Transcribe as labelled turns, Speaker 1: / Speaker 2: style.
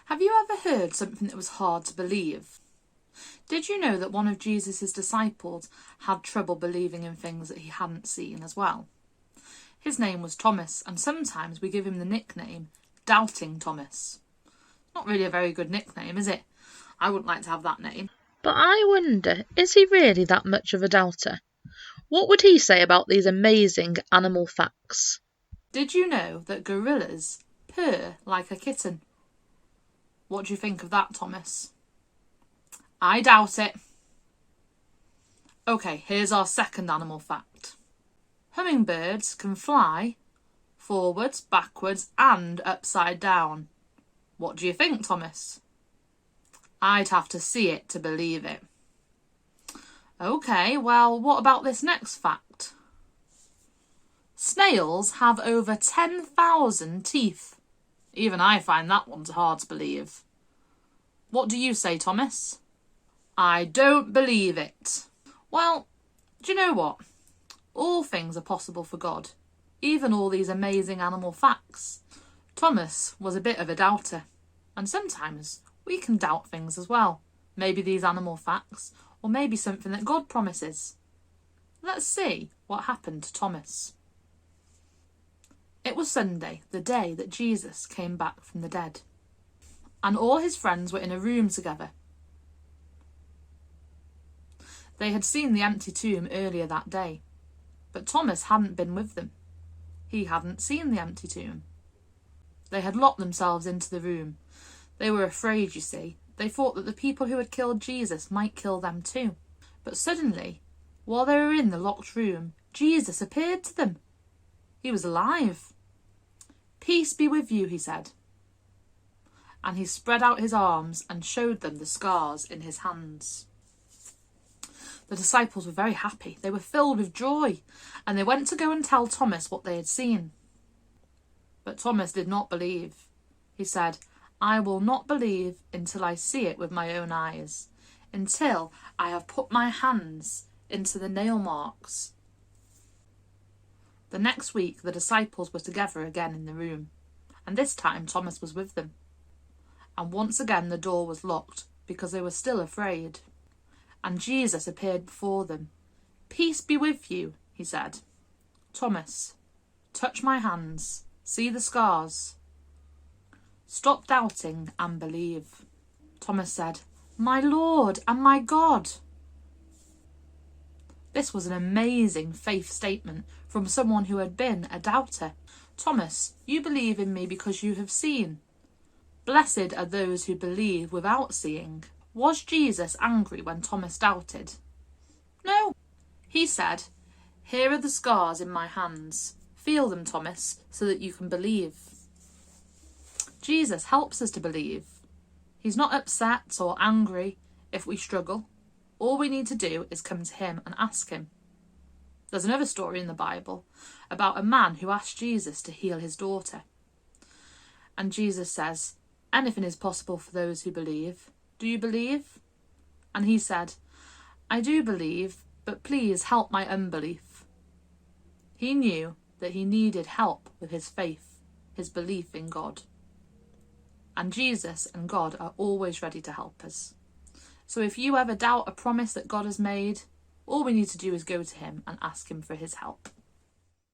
Speaker 1: Have you ever heard something that was hard to believe? Did you know that one of Jesus' disciples had trouble believing in things that he hadn't seen as well? His name was Thomas, and sometimes we give him the nickname Doubting Thomas. Not really a very good nickname, is it? I wouldn't like to have that name.
Speaker 2: But I wonder, is he really that much of a doubter? What would he say about these amazing animal facts?
Speaker 1: Did you know that gorillas purr like a kitten? What do you think of that, Thomas? I doubt it. Okay, here's our second animal fact. Hummingbirds can fly forwards, backwards and upside down. What do you think, Thomas? I'd have to see it to believe it. Okay, well, what about this next fact? Snails have over 10,000 teeth. Even I find that one hard to believe. What do you say, Thomas? I don't believe it. Well, do you know what? All things are possible for God, even all these amazing animal facts. Thomas was a bit of a doubter, and sometimes we can doubt things as well. Maybe these animal facts, or maybe something that God promises. Let's see what happened to Thomas. It was Sunday, the day that Jesus came back from the dead, and all his friends were in a room together. They had seen the empty tomb earlier that day, but Thomas hadn't been with them. He hadn't seen the empty tomb. They had locked themselves into the room. They were afraid, you see. They thought that the people who had killed Jesus might kill them too. But suddenly, while they were in the locked room, Jesus appeared to them. He was alive. "Peace be with you," he said. And he spread out his arms and showed them the scars in his hands. The disciples were very happy. They were filled with joy, and they went to go and tell Thomas what they had seen. But Thomas did not believe. He said, "I will not believe until I see it with my own eyes, until I have put my hands into the nail marks." The next week the disciples were together again in the room, and this time Thomas was with them. And once again the door was locked because they were still afraid. And Jesus appeared before them. "Peace be with you," he said. "Thomas, touch my hands. See the scars. Stop doubting and believe." Thomas said, "My Lord and my God." This was an amazing faith statement from someone who had been a doubter. "Thomas, you believe in me because you have seen. Blessed are those who believe without seeing." Was Jesus angry when Thomas doubted? No. He said, "Here are the scars in my hands. Feel them, Thomas, so that you can believe." Jesus helps us to believe. He's not upset or angry if we struggle. All we need to do is come to him and ask him. There's another story in the Bible about a man who asked Jesus to heal his daughter. And Jesus says, "Anything is possible for those who believe. Do you believe?" And he said, "I do believe, but please help my unbelief." He knew that he needed help with his faith, his belief in God. And Jesus and God are always ready to help us. So if you ever doubt a promise that God has made, all we need to do is go to him and ask him for his help.